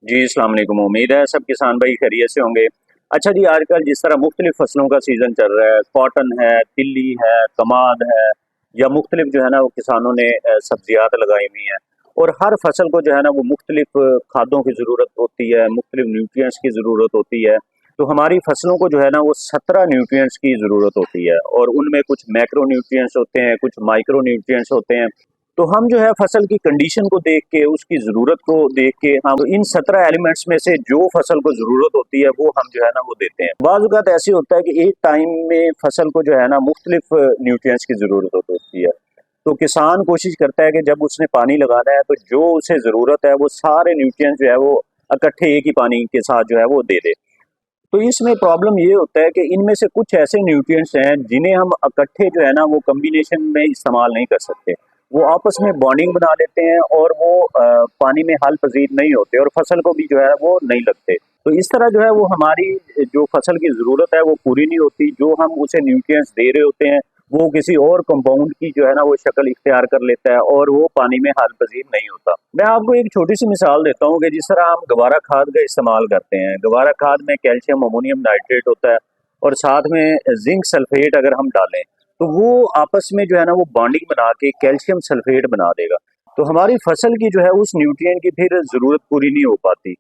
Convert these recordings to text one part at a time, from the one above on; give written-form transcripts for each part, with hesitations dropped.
जी, अस्सलाम वालेकुम। उम्मीद है सब किसान भाई खैरियत से होंगे। अच्छा जी, आजकल जिस तरह मुख्तलिफ फसलों का सीज़न चल रहा है, कॉटन है, तिल्ली है, कमाद है या मुख्तलिफ जो है ना वो किसानों ने सब्जियात लगाई हुई हैं और हर फसल को जो है ना वो मुख्तलिफ खादों की ज़रूरत होती है, मुख्तलिफ न्यूट्रिएंट्स की ज़रूरत होती है। तो हमारी फसलों को जो है ना वो 17 न्यूट्रिएंट्स की ज़रूरत होती है और उनमें कुछ मैक्रो न्यूट्रिएंट्स होते हैं, कुछ माइक्रो न्यूट्रिएंट्स होते हैं। तो हम जो है फसल की कंडीशन को देख के, उसकी ज़रूरत को देख के हम इन 17 एलिमेंट्स में से जो फसल को ज़रूरत होती है वो हम जो है ना वो देते हैं। बाज़ औक़ात ऐसे होता है कि एक टाइम में फसल को जो है ना मुख्तलिफ न्यूट्रिएंट्स की ज़रूरत होती है। तो किसान कोशिश करता है कि जब उसने पानी लगाना है तो जो उसे ज़रूरत है वो सारे न्यूट्रिएंट्स जो है वो इकट्ठे एक ही पानी के साथ जो है वो दे दे। तो इसमें प्रॉब्लम ये होता है कि इनमें से कुछ ऐसे न्यूट्रिएंट्स हैं जिन्हें हम इकट्ठे जो है ना वो कॉम्बिनेशन में इस्तेमाल नहीं कर सकते। वो आपस में बॉन्डिंग बना लेते हैं और वो पानी में हल पजीर नहीं होते और फसल को भी जो है वो नहीं लगते। तो इस तरह जो है वो हमारी जो फसल की ज़रूरत है वो पूरी नहीं होती। जो हम उसे न्यूट्रिएंट्स दे रहे होते हैं वो किसी और कंपाउंड की जो है ना वो शक्ल इख्तियार कर लेता है और वो पानी में हल पजीर नहीं होता। मैं आपको एक छोटी सी मिसाल देता हूँ कि जिस तरह हम गवारा खाद का इस्तेमाल करते हैं, गवारा खाद में कैल्शियम अमोनियम नाइट्रेट होता है और साथ में जिंक सल्फेट अगर हम डालें तो वो आपस में जो है ना वो बॉन्डिंग बना के कैल्शियम सल्फेट बना देगा। तो हमारी फसल की जो है उस न्यूट्रिएंट की फिर ज़रूरत पूरी नहीं हो पाती।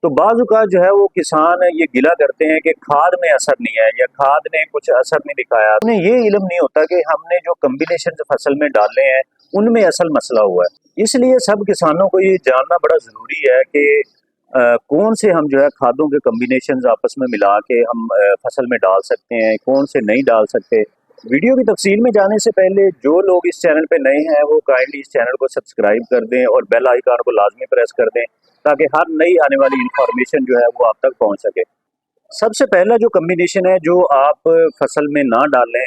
तो बाज़ औक़ात जो है वो किसान ये गिला करते हैं कि खाद में असर नहीं है या खाद ने कुछ असर नहीं दिखाया। उन्हें ये इल्म नहीं होता कि हमने जो कॉम्बिनेशन फसल में डाले हैं उनमें असल मसला हुआ है। इसलिए सब किसानों को ये जानना बड़ा ज़रूरी है कि कौन से हम जो है खादों के कॉम्बिनेशंस आपस में मिला के हम फसल में डाल सकते हैं, कौन से नहीं डाल सकते। वीडियो की तफसील में जाने से पहले जो लोग इस चैनल पे नए हैं वो काइंडली इस चैनल को सब्सक्राइब कर दें और बेल आइकन को लाजमी प्रेस कर दें ताकि हर नई आने वाली इंफॉर्मेशन जो है वो आप तक पहुंच सके। सबसे पहला जो कॉम्बिनेशन है जो आप फसल में ना डालें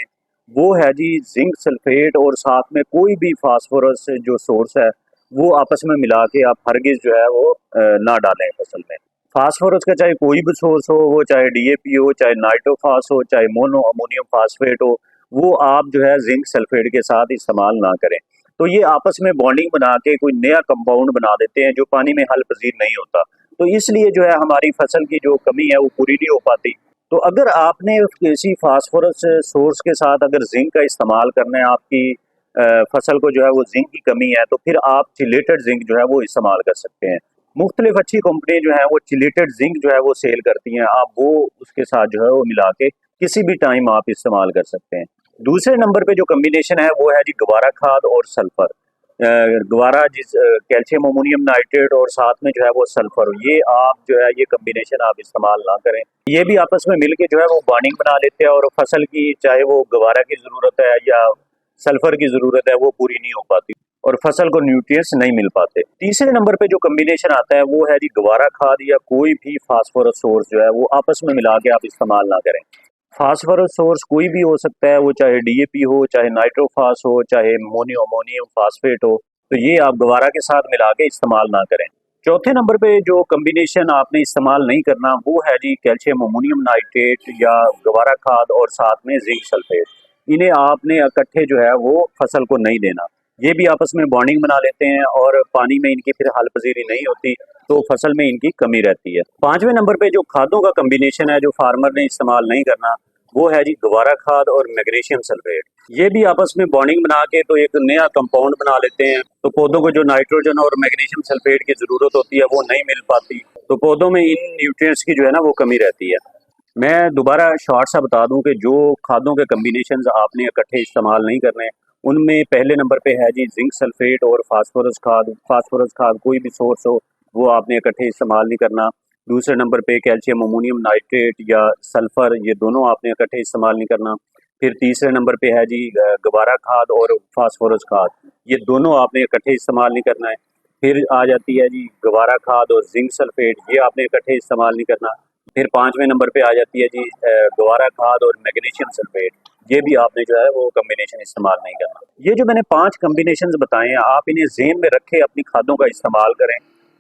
वो है जी जिंक सल्फेट और साथ में कोई भी फास्फोरस जो सोर्स है वो आपस में मिला के आप हरगिज जो है वो ना डालें फसल में। फास्फोरस का चाहे कोई भी सोर्स हो, वो चाहे डीएपी हो, चाहे नाइट्रोफास हो, चाहे मोनो अमोनियम फास्फेट हो, वो आप जो है जिंक सल्फेट के साथ इस्तेमाल ना करें। तो ये आपस में बॉन्डिंग बना के कोई नया कंपाउंड बना देते हैं जो पानी में हल पजीर नहीं होता। तो इसलिए जो है हमारी फसल की जो कमी है वो पूरी नहीं हो पाती। तो अगर आपने किसी फास्फोरस सोर्स के साथ अगर जिंक का इस्तेमाल करना है, आपकी फसल को जो है वो जिंक की कमी है, तो फिर आप चिलेटेड जिंक जो है वो इस्तेमाल कर सकते हैं। मुख्तलिफ अच्छी कंपनी जो है वो चिलेटेड जिंक जो है वो सेल करती हैं, आप वो उसके साथ जो है वो मिला के किसी भी टाइम आप इस्तेमाल कर सकते हैं। दूसरे नंबर पे जो कॉम्बिनेशन है वो है जी गवारा खाद और सल्फर। गवारा जिस कैल्शियम अमोनियम नाइट्रेट और साथ में जो है वो सल्फर, ये आप जो है ये कॉम्बिनेशन आप इस्तेमाल ना करें। ये भी आपस में मिलके जो है वो बॉन्डिंग बना लेते हैं और फसल की चाहे वो गवारा की ज़रूरत है या सल्फर की ज़रूरत है वो पूरी नहीं हो पाती और फसल को न्यूट्रिएंट्स नहीं मिल पाते। तीसरे नंबर पे जो कॉम्बिनेशन आता है वो है जी गवारा खाद या कोई भी फास्फोरस सोर्स जो है वो आपस में मिला के आप इस्तेमाल ना करें। फास्फोरस सोर्स कोई भी हो सकता है, वो चाहे डीएपी हो, चाहे नाइट्रोफास हो, चाहे मोनो अमोनियम फास्फेट हो, तो ये आप गवारा के साथ मिला के इस्तेमाल ना करें। चौथे नंबर पे जो कॉम्बिनेशन आपने इस्तेमाल नहीं करना वो है जी कैल्शियम अमोनियम नाइट्रेट या गवारा खाद और साथ में जिंक सल्फेट। इन्हें आपने इकट्ठे जो है वो फसल को नहीं देना। ये भी आपस में बॉन्डिंग बना लेते हैं और पानी में इनकी फिर हाल पजीरी नहीं होती, तो फसल में इनकी कमी रहती है। पांचवें नंबर पे जो खादों का कॉम्बिनेशन है जो फार्मर ने इस्तेमाल नहीं करना वो है जी गवारा खाद और मैग्नीशियम सल्फेट। ये भी आपस में बॉन्डिंग बना के तो एक नया कंपाउंड बना लेते हैं, तो पौधों को जो नाइट्रोजन और मैग्नीशियम सल्फेट की जरूरत होती है वो नहीं मिल पाती, तो पौधों में इन न्यूट्रिएंट्स की जो है ना वो कमी रहती है। मैं दोबारा शॉर्ट सा बता दूं कि जो खादों के कॉम्बिनेशंस आपने इकट्ठे इस्तेमाल नहीं करने, उनमें पहले नंबर पे है जी जिंक सल्फेट और फास्फोरस खाद। फास्फोरस खाद कोई भी सोर्स हो वो आपने इकट्ठे इस्तेमाल नहीं करना। दूसरे नंबर पे कैल्शियम अमोनियम नाइट्रेट या सल्फर, ये दोनों आपने इकट्ठे इस्तेमाल नहीं करना। फिर तीसरे नंबर पे है जी गवारा खाद और फास्फोरस खाद, ये दोनों आपने इकट्ठे इस्तेमाल नहीं करना है। फिर आ जाती है जी गवारा खाद और जिंक सल्फेट, ये आपने इकट्ठे इस्तेमाल नहीं करना। फिर पांचवें नंबर पे आ जाती है जी गवारा खाद और मैग्नीशियम सल्फेट, ये भी आपने जो है वो कॉम्बिनेशन इस्तेमाल नहीं करना। ये जो मैंने 5 कॉम्बिनेशंस बताए हैं, आप इन्हें ज़हन में रखें, अपनी खादों का इस्तेमाल करें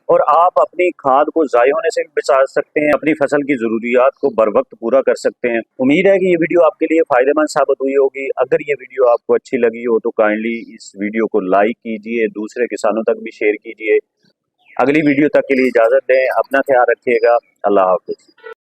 और आप अपनी खाद को ज़ाय होने से भी बचा सकते हैं, अपनी फसल की ज़रूरियात को बर वक्त पूरा कर सकते हैं। उम्मीद है कि ये वीडियो आपके लिए फ़ायदेमंद साबित हुई होगी। अगर ये वीडियो आपको अच्छी लगी हो तो काइंडली इस वीडियो को लाइक कीजिए, दूसरे किसानों तक भी शेयर कीजिए अगली वीडियो तक के लिए इजाज़त दें, अपना ख्याल रखिएगा। अल्लाह हाफिज़।